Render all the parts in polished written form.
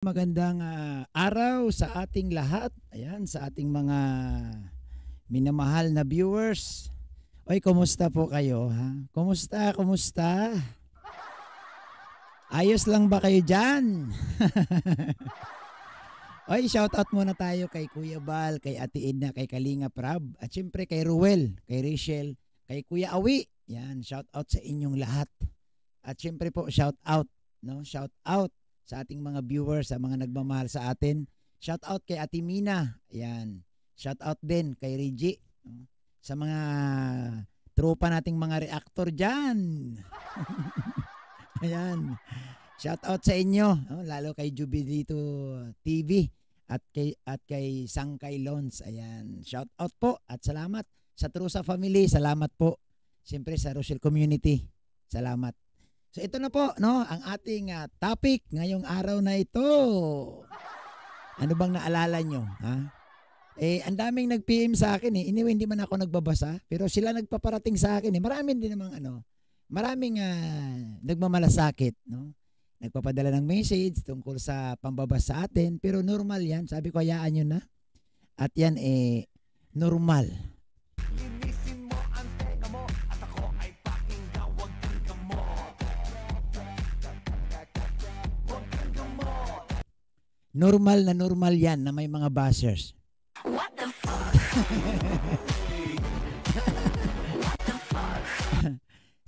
Magandang araw sa ating lahat. Ayan, sa ating mga minamahal na viewers. Oy, kumusta po kayo, ha? Kumusta? Kumusta? Ayos lang ba kayo diyan? Oy, shout out muna tayo kay Kuya Bal, kay Ate Edna, kay Kalinga Prab, at syempre kay Ruel, kay Rachel, kay Kuya Awi. Yan, shout out sa inyong lahat. At syempre po, shout out, no? Shout out sa ating mga viewers, sa mga nagmamahal sa atin. Shout out kay Ate Mina. Ayan. Shout out din kay Reggie. Sa mga tropa nating mga reactor dyan. Ayan. Shout out sa inyo. Lalo kay Jubilito TV at kay Sangkay Lons. Ayan. Shout out po at salamat. Sa Trusa Family, salamat po. Siyempre sa Rochelle Community. Salamat. So ito na po, no, ang ating topic ngayong araw na ito. Ano bang naalala nyo? Ha? Ang daming nag-PM sa akin eh. Anyway, hindi man ako nagbabasa, pero sila nagpaparating sa akin eh. Maraming din namang maraming nagmamalasakit, no? Nagpapadala ng message tungkol sa pambabas sa atin, pero normal yan. Sabi ko, hayaan nyo na. At yan normal. Normal na normal yan na may mga bashers. What the fuck?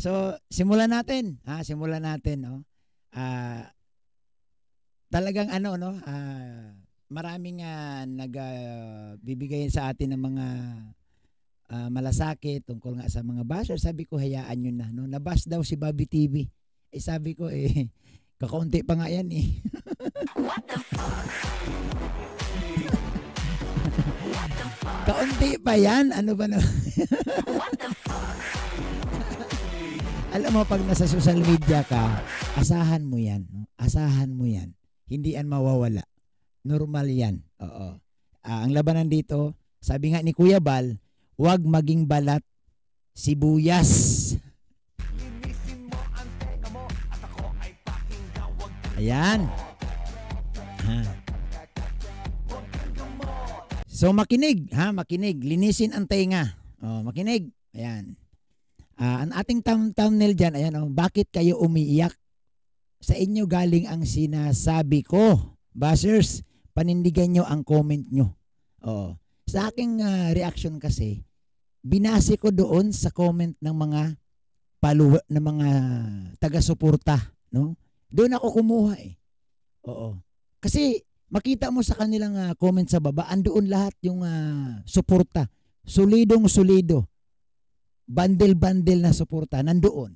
So, simulan natin. Simulan natin, no? Talagang maraming nagbibigay sa atin ng mga malasakit tungkol nga sa mga bashers. Sabi ko, hayaan nyo na, no? Nabash daw si Bobby TV. Sabi ko, kakaunti pa nga yan eh. What the fuck? What the fuck? Kaunti pa yan? Ano ba na? What the fuck? Alam mo, pag nasa social media ka, asahan mo yan. No? Asahan mo yan. Hindi yan mawawala. Normal yan. Oo. Ang labanan dito, sabi nga ni Kuya Bal, huwag maging balat sibuyas. Ayan. So makinig, makinig. Linisin ang tenga. Makinig. Ayan. Ang ating thumbnail dyan, ayan, bakit kayo umiiyak? Sa inyo galing ang sinasabi ko. Bashers, panindigan nyo ang comment nyo. Sa aking reaction kasi, binase ko doon sa comment ng mga ng mga taga-suporta, no? Doon ako kumuha eh. Oo. Kasi makita mo sa kanilang comment sa baba, andoon lahat yung suporta. Solidong-solido. Bandel-bandel na suporta, nandoon.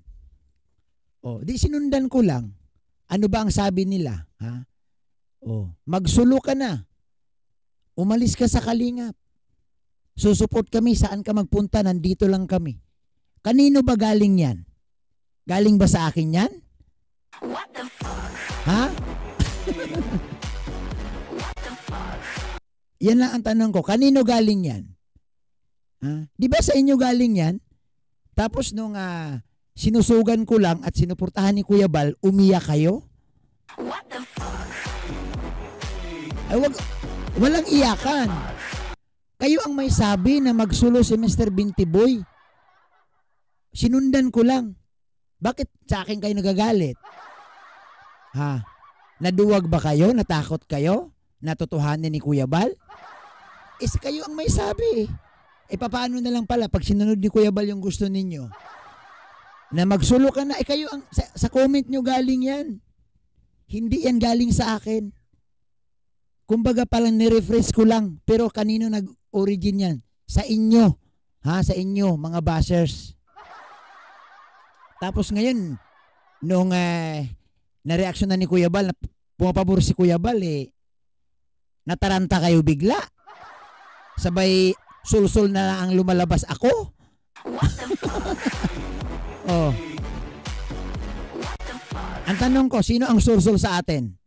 Di sinundan ko lang. Ano ba ang sabi nila? Magsulo ka na. Umalis ka sa Kalingap. Susuport kami, saan ka magpunta, nandito lang kami. Kanino ba galing yan? Galing ba sa akin yan? What the fuck? Ha? What the fuck? Yan lang ang tanong ko. Kanino galing yan? Di ba sa inyo galing yan? Tapos nung sinusugan ko lang at sinuportahan ni Kuya Bal, umiyak kayo? What the fuck? Ay, walang iyakan. Kayo ang may sabi na magsulo si Mr. Binti Boy. Sinundan ko lang. Bakit sa akin kayo nagagalit? Naduwag ba kayo? Natakot kayo? Natutuhanin ni Kuya Bal? Kayo ang may sabi. Paano na lang pala pag sinunod ni Kuya Bal yung gusto ninyo? Na magsulo ka na, kayo ang, sa comment nyo galing yan. Hindi yan galing sa akin. Kumbaga palang nirefresh ko lang. Pero kanino nag-origin yan? Sa inyo. Sa inyo, mga bashers. Tapos ngayon, nung na-reaction na ni Kuya Bal, pumapabor si Kuya Bal, nataranta kayo bigla. Sabay, sul-sul na ang lumalabas ako. What the fuck? What the fuck? Ang tanong ko, sino ang sul-sul sa atin?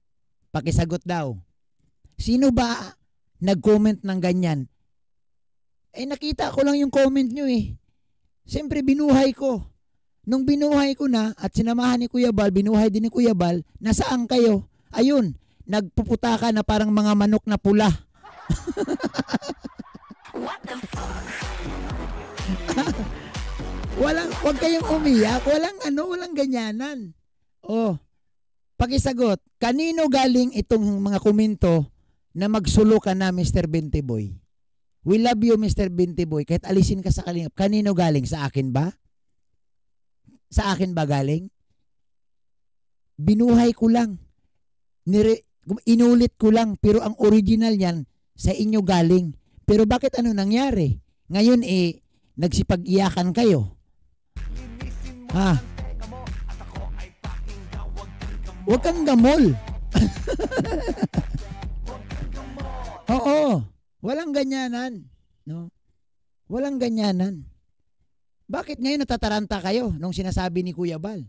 Pakisagot daw. Sino ba nag-comment ng ganyan? Nakita ko lang yung comment nyo eh. Siyempre, binuhay ko. Nung binuhay ko na at sinamahan ni Kuya Bal, binuhay din ni Kuya Bal, nasaan kayo? Ayun, nagpuputa ka na parang mga manok na pula. Wag kayong umiyak, walang ganyanan. Oh, pakisagot, kanino galing itong mga komento na magsulo ka na Mr. Binti Boy? We love you Mr. Binti Boy, kahit alisin ka sa Kalingap. Kanino galing? Sa akin ba? Sa akin ba galing? Binuhay ko lang. Inulit ko lang, pero ang original niyan sa inyo galing. Pero bakit ano nangyari? Ngayon nagsipag-iyakan kayo. Ha? Huwag kang gamol. Oo. Walang ganyanan. No? Walang ganyanan. Bakit ngayon natataranta kayo nung sinasabi ni Kuya Bal?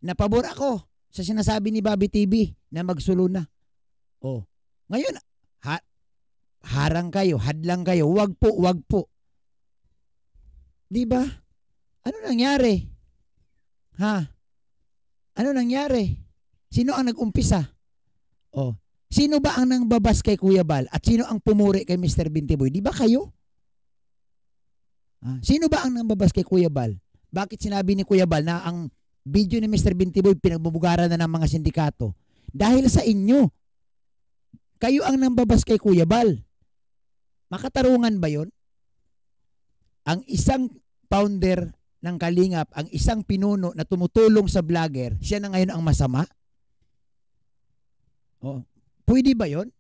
Napabor ako sa sinasabi ni Bobby TV na magsulo na. Oh. Ngayon, harang kayo, hadlang kayo. Wag po. Di ba? Ano nangyari? Ha? Ano nangyari? Sino ang nag-umpisa? Oh. Sino ba ang nangbabas kay Kuya Bal? At sino ang pumuri kay Mr. Binti Boy? Di ba kayo? Sino ba ang nangbabas kay Kuya Bal? Bakit sinabi ni Kuya Bal na ang video ni Mr. Binti Boy pinagbubugaran na ng mga sindikato? Dahil sa inyo. Kayo ang nangbabas kay Kuya Bal. Makatarungan ba yon? Ang isang founder ng Kalingap, ang isang pinuno na tumutulong sa vlogger, siya na ngayon ang masama? Oh. Pwede ba yon?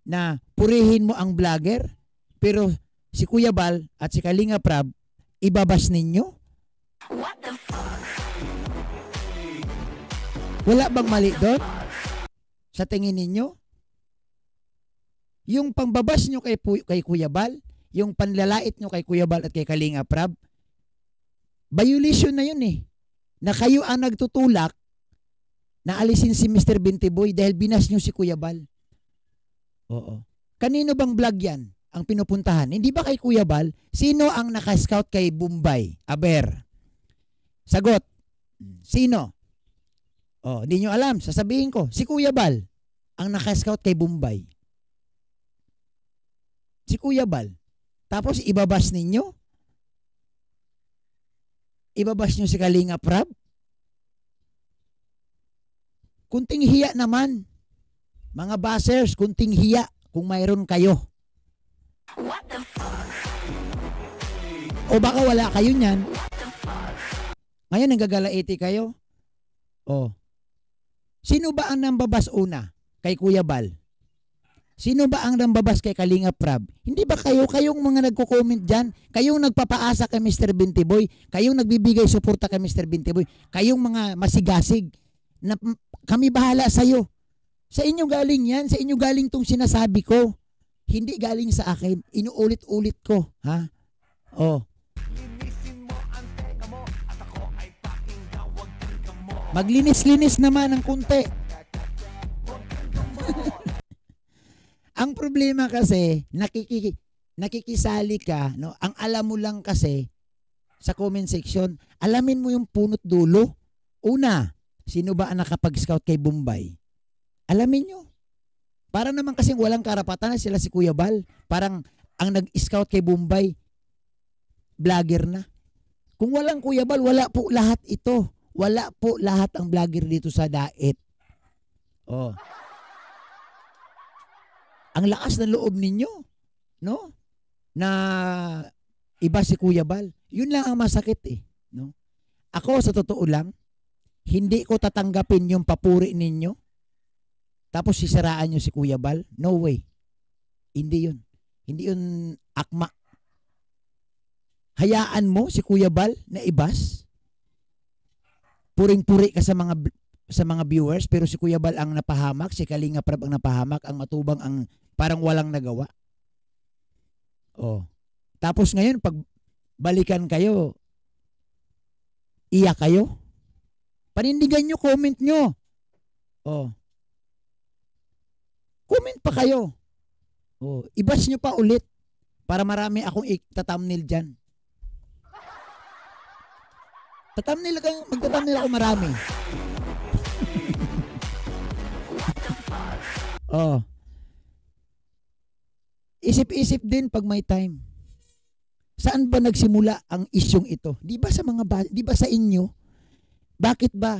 Na purihin mo ang vlogger, pero si Kuya Bal at si Kalingap Rab, ibabas ninyo? What the fuck? Wala bang mali doon? Sa tingin ninyo? Yung pangbabas nyo kay Kuya Bal, yung panlalait nyo kay Kuya Bal at kay Kalingap Rab, violation na yun eh. Na kayo ang nagtutulak na alisin si Mr. Binti Boy dahil binas nyo si Kuya Bal. Oo. Kanino bang vlog yan ang pinupuntahan? Hindi ba kay Kuya Bal? Sino ang naka-scout kay Bombay? Aber. Sagot. Sino? Oh, hindi nyo alam. Sasabihin ko. Si Kuya Bal ang naka-scout kay Bombay. Si Kuya Bal. Tapos ibabas ninyo? Ibabas nyo si Kalingap Rab? Kunting hiya naman. Mga basers, kunting hiya kung mayroon kayo. What the fuck? O baka wala kayo niyan. Ngayon nanggagalaiti kayo. O. Sino ba ang nambabas una? Kay Kuya Bal. Sino ba ang nambabas kay Kalingap Rab? Hindi ba kayong mga nagko-comment dyan? Kayong nagpapaasa kay Mr. Binti Boy? Kayong nagbibigay suporta kay Mr. Binti Boy? Kayong mga masigasig? Na kami bahala sa'yo. Sa inyo galing yan. Sa inyo galing tong sinasabi ko. Hindi galing sa akin. Inuulit-ulit ko. Ha? Oh. Maglinis-linis naman ng kunti. Ang problema kasi, nakikisali ka, no? Ang alam mo lang kasi, sa comment section, alamin mo yung punot dulo. Una, sino ba ang nakapag-scout kay Bombay? Alamin nyo. Para naman kasing walang karapatan na sila si Kuya Bal. Parang ang nag-scout kay Bombay, vlogger na. Kung walang Kuya Bal, wala po lahat ito. Wala po lahat ang vlogger dito sa Daet. Oh. Ang lakas ng loob ninyo, no? Na iba si Kuya Bal. Yun lang ang masakit eh, no? Ako sa totoo lang, hindi ko tatanggapin yung papuri ninyo. Tapos sisiraan nyo si Kuya Bal. No way. Hindi yun. Hindi yun akma. Hayaan mo si Kuya Bal na ibas. Puring-puri ka sa mga viewers, pero si Kuya Bal ang napahamak, si Kalingap Rab ang napahamak, ang matubang ang parang walang nagawa. Oh. Tapos ngayon, pag balikan kayo, iyak kayo. Panindigan nyo, comment nyo. Oh. Comment pa kayo. Oh. Ibas nyo pa ulit para marami akong ita-thumbnail dyan. Magta-thumbnail ako marami. Oh, isip-isip din pag may time. Saan ba nagsimula ang isyong ito? Di ba sa di ba sa inyo? Bakit ba?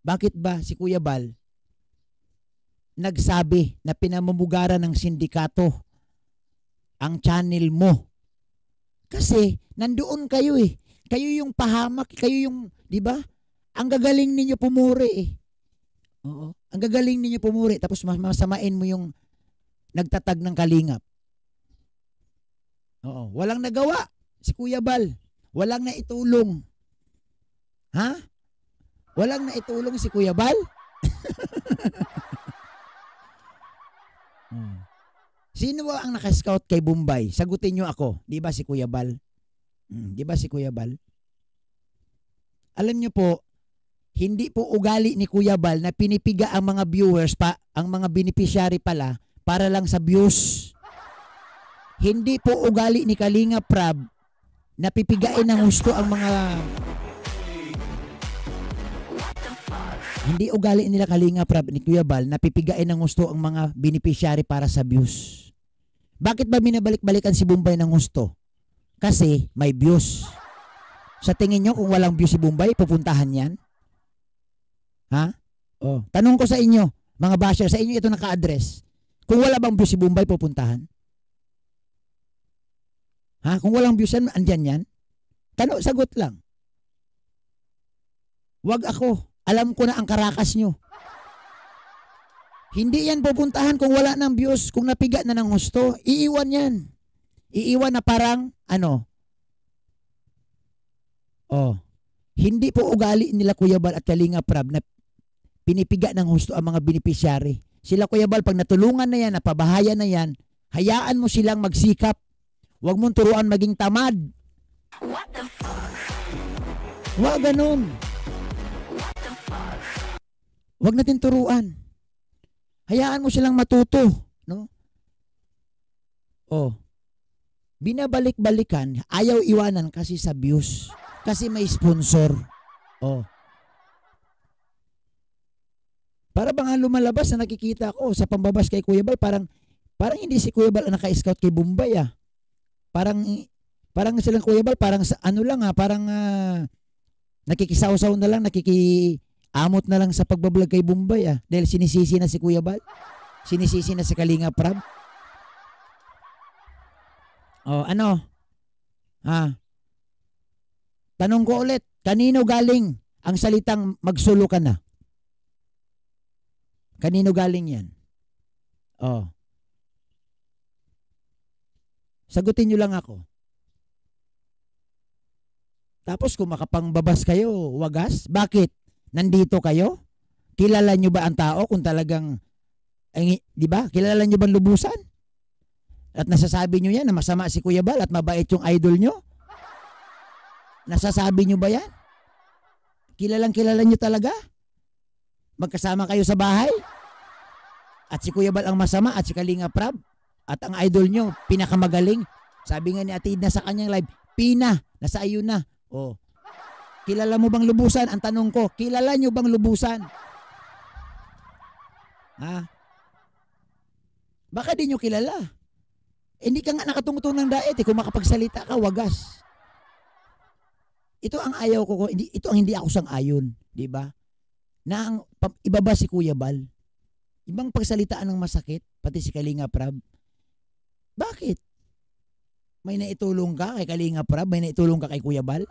Bakit ba si Kuya Bal nagsabi na pinamumugaran ng sindikato ang channel mo? Kasi nandoon kayo eh. Kayo yung pahamak, kayo yung, di ba? Ang gagaling ninyo pumuri eh. Oo. Ang gagaling ninyo pumuri tapos masamain mo yung nagtatag ng kalingap. Oo. Walang nagawa si Kuya Bal. Walang naitulong. Ha? Walang naitulong si Kuya Bal? Sino ba ang naka-scout kay Bombay? Sagutin nyo ako. Di ba si Kuya Bal? Di ba si Kuya Bal? Alam nyo po, hindi po ugali ni Kuya Bal na pinipiga ang mga viewers ang mga beneficiary pala para lang sa views. Hindi po ugali ni Kalinga Prab na pipigain ng gusto ang mga... Hindi ugali nila Kalinga Prab ni Kuya Bal na pipigain ng gusto ang mga beneficiary para sa views. Bakit ba binabalik-balikan si Bombay ng gusto? Kasi may views. Sa tingin nyo kung walang views si Bombay, pupuntahan yan? Ha? Oh, tanong ko sa inyo, mga basher, sa inyo ito naka-address. Kung wala bang views si Bombay, pupuntahan? Ha? Kung walang views yan, andyan yan? Sagot lang. Wag ako. Alam ko na ang karakas nyo. Hindi yan pupuntahan kung wala ng views, kung napiga na ng gusto. Iiwan yan. Iiwan na parang, hindi po ugali nila Kuya Bal at Kalinga Prab na pinipiga ng gusto ang mga beneficiary. Sila Kuya Bal, pag natulungan na yan, napabahayan na yan, hayaan mo silang magsikap. Huwag mong turuan maging tamad. What the fuck? Huwag ganun. What the fuck? Huwag natin turuan. Hayaan mo silang matuto, no? Binabalik-balikan, ayaw iwanan kasi sa views. Kasi may sponsor. Para bang lumalabas na nakikita ko sa pambabas kay Kuya Bal, parang hindi si Kuya Bal ang naka-scout kay Bombay ah. Parang silang Kuya Bal, parang parang nakikisaw-saw na lang, nakikiamot na lang sa pagbablog kay Bombay ah. Dahil sinisisi na si Kuya Bal. Sinisisi na si Kalinga Prab. Tanong ko ulit, kanino galing ang salitang magsulo ka na? Kanino galing yan? Sagutin nyo lang ako. Tapos kung makapangbabas kayo, wagas, bakit? Nandito kayo? Kilala nyo ba ang tao kung talagang, di ba? Kilala nyo ba lubusan? At nasasabi nyo yan na masama si Kuya Bal at mabait yung idol nyo? Nasasabi nyo ba yan? Kilala nyo talaga? Magkasama kayo sa bahay? At si Kuya Bal ang masama at si Kalinga Prab? At ang idol nyo, pinakamagaling? Sabi nga ni Ate Edna sa kanyang live, Pina, nasa iyo na. Kilala mo bang lubusan? Ang tanong ko, kilala nyo bang lubusan? Baka di nyo kilala. Hindi ka nga nakatungtong ng daet kung makapagsalita ka, wagas. Ito ang ayaw ko, ito ang hindi ako sang-ayon, di ba? Na ang ibaba si Kuya Bal. Ibang pagsalitaan ng masakit, pati si Kalinga Prab. Bakit? May naitulong ka kay Kalinga Prab? May naitulong ka kay Kuya Bal?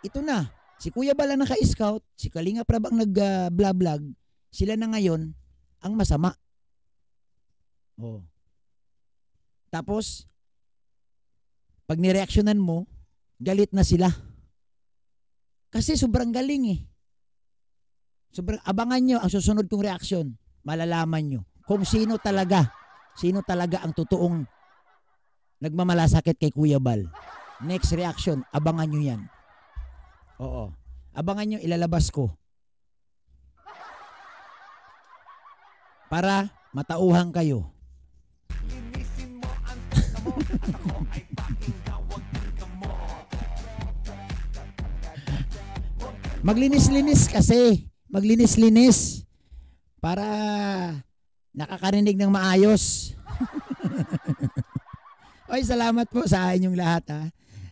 Ito na. Si Kuya Bal ang naka-scout, si Kalinga Prab ang nag-vlog. Sila na ngayon ang masama. Tapos, pag nireaksyonan mo, galit na sila. Kasi sobrang galing eh. Abangan nyo ang susunod kong reaksyon. Malalaman nyo kung sino talaga ang totoong nagmamalasakit kay Kuya Bal. Next reaction, abangan nyo yan. Abangan nyo, ilalabas ko. Para matauhan kayo. Maglinis-linis kasi. Maglinis-linis. para nakakarinig ng maayos. Oy, salamat po sa inyong lahat ha.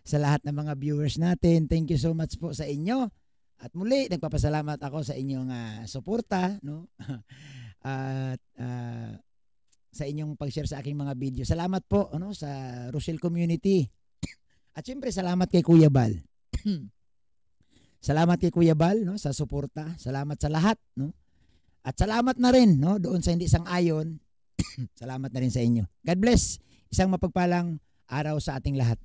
Sa lahat ng mga viewers natin. Thank you so much po sa inyo. At muli, nagpapasalamat ako sa inyong suporta, no? At sa inyong pag-share sa aking mga video. Salamat po ano, sa Rochelle Community. At syempre, salamat kay Kuya Bal. Salamat kay Kuya Bal no, sa suporta. Salamat sa lahat. No? At salamat na rin no, doon sa hindi sang-ayon. Salamat na rin sa inyo. God bless. Isang mapagpalang araw sa ating lahat.